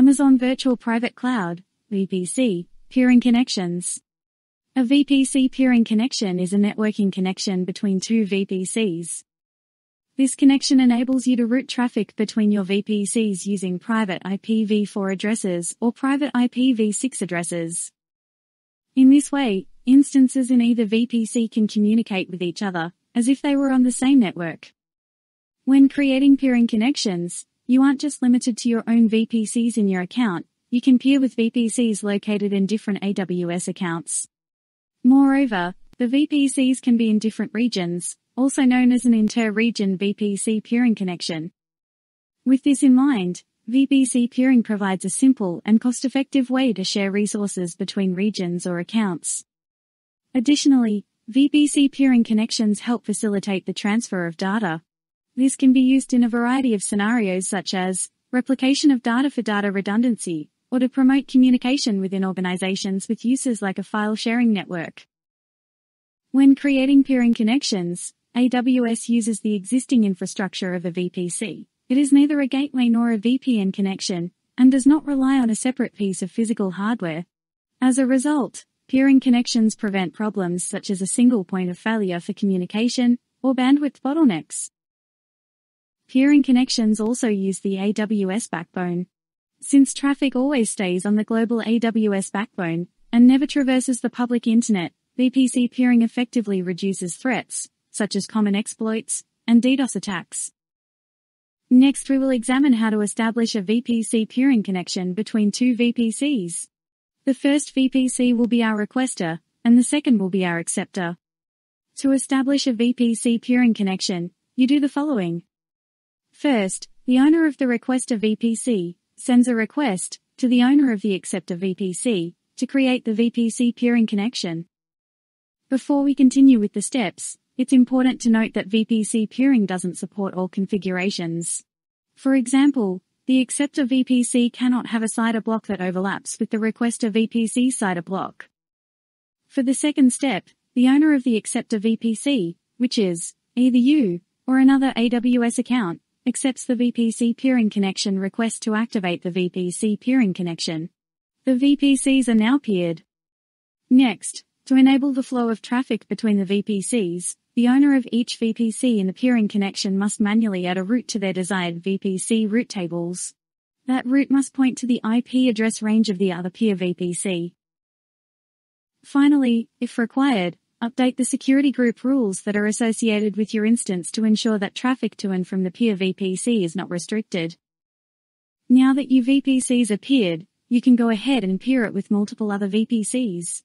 Amazon Virtual Private Cloud, VPC, Peering Connections. A VPC peering connection is a networking connection between two VPCs. This connection enables you to route traffic between your VPCs using private IPv4 addresses or private IPv6 addresses. In this way, instances in either VPC can communicate with each other, as if they were on the same network. When creating peering connections, you aren't just limited to your own VPCs in your account, you can peer with VPCs located in different AWS accounts. Moreover, the VPCs can be in different regions, also known as an inter-region VPC peering connection. With this in mind, VPC peering provides a simple and cost-effective way to share resources between regions or accounts. Additionally, VPC peering connections help facilitate the transfer of data. This can be used in a variety of scenarios such as replication of data for data redundancy, or to promote communication within organizations with uses like a file-sharing network. When creating peering connections, AWS uses the existing infrastructure of a VPC. It is neither a gateway nor a VPN connection, and does not rely on a separate piece of physical hardware. As a result, peering connections prevent problems such as a single point of failure for communication, or bandwidth bottlenecks. Peering connections also use the AWS backbone. Since traffic always stays on the global AWS backbone, and never traverses the public internet, VPC peering effectively reduces threats, such as common exploits, and DDoS attacks. Next we will examine how to establish a VPC peering connection between two VPCs. The first VPC will be our requester, and the second will be our acceptor. To establish a VPC peering connection, you do the following. First, the owner of the requester VPC sends a request to the owner of the acceptor VPC to create the VPC peering connection. Before we continue with the steps, it's important to note that VPC peering doesn't support all configurations. For example, the acceptor VPC cannot have a CIDR block that overlaps with the requester VPC CIDR block. For the second step, the owner of the acceptor VPC, which is either you or another AWS account, accepts the VPC peering connection request to activate the VPC peering connection. The VPCs are now peered. Next, to enable the flow of traffic between the VPCs, the owner of each VPC in the peering connection must manually add a route to their desired VPC route tables. That route must point to the IP address range of the other peer VPC. Finally, if required, update the security group rules that are associated with your instance to ensure that traffic to and from the peer VPC is not restricted. Now that your VPCs are peered, you can go ahead and peer it with multiple other VPCs.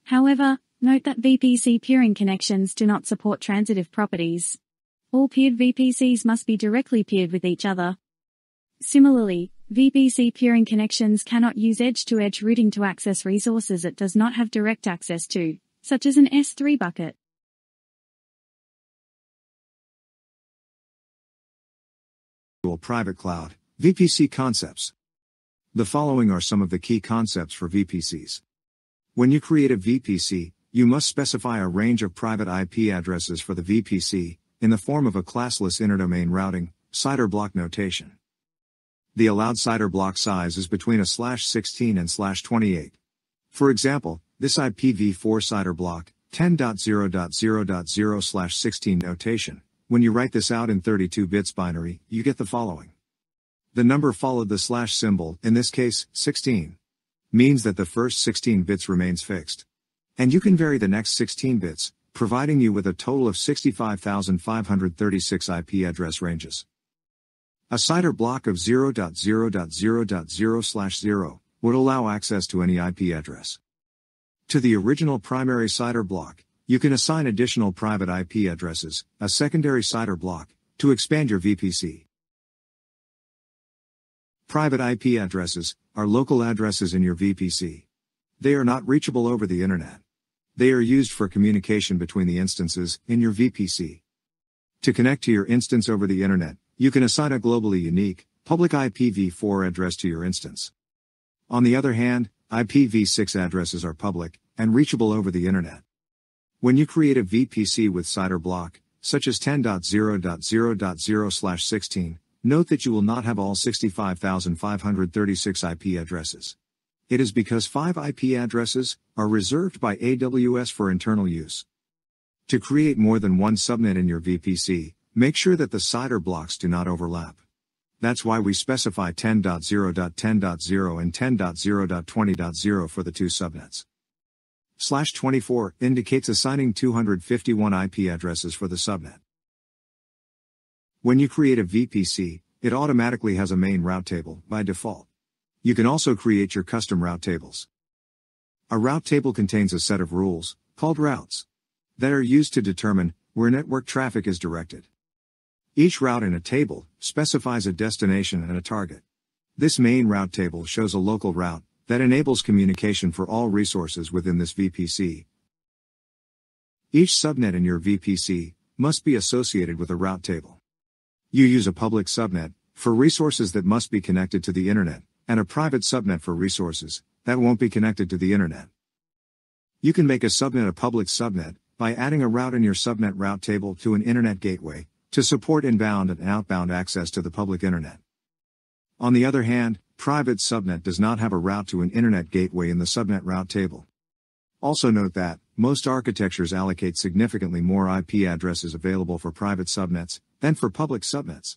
However, note that VPC peering connections do not support transitive properties. All peered VPCs must be directly peered with each other. Similarly, VPC peering connections cannot use edge-to-edge routing to access resources it does not have direct access to, such as an S3 bucket. Private Cloud, VPC concepts. The following are some of the key concepts for VPCs. When you create a VPC, you must specify a range of private IP addresses for the VPC, in the form of a classless interdomain routing, CIDR block notation. The allowed CIDR block size is between a /16 and /28. For example, this IPv4 CIDR block, 10.0.0.0/16 notation, when you write this out in 32 bits binary, you get the following. The number followed the slash symbol, in this case, 16. Means that the first 16 bits remains fixed. And you can vary the next 16 bits, providing you with a total of 65,536 IP address ranges. A CIDR block of 0.0.0.0/0 would allow access to any IP address. To the original primary CIDR block, you can assign additional private IP addresses, a secondary CIDR block, to expand your VPC. Private IP addresses are local addresses in your VPC. They are not reachable over the internet. They are used for communication between the instances in your VPC. To connect to your instance over the internet, you can assign a globally unique, public IPv4 address to your instance. On the other hand, IPv6 addresses are public and reachable over the internet. When you create a VPC with CIDR block, such as 10.0.0.0/16, Note that you will not have all 65,536 IP addresses. It is because 5 IP addresses are reserved by AWS for internal use. To create more than one subnet in your VPC, make sure that the CIDR blocks do not overlap. That's why we specify 10.0.10.0 and 10.0.20.0 for the two subnets. /24 indicates assigning 251 IP addresses for the subnet. When you create a VPC, it automatically has a main route table by default. You can also create your custom route tables. A route table contains a set of rules, called routes, that are used to determine where network traffic is directed. Each route in a table specifies a destination and a target. This main route table shows a local route that enables communication for all resources within this VPC. Each subnet in your VPC must be associated with a route table. You use a public subnet for resources that must be connected to the internet, and a private subnet for resources that won't be connected to the internet. You can make a subnet a public subnet by adding a route in your subnet route table to an internet gateway to support inbound and outbound access to the public internet. On the other hand, private subnet does not have a route to an internet gateway in the subnet route table. Also note that most architectures allocate significantly more IP addresses available for private subnets than for public subnets.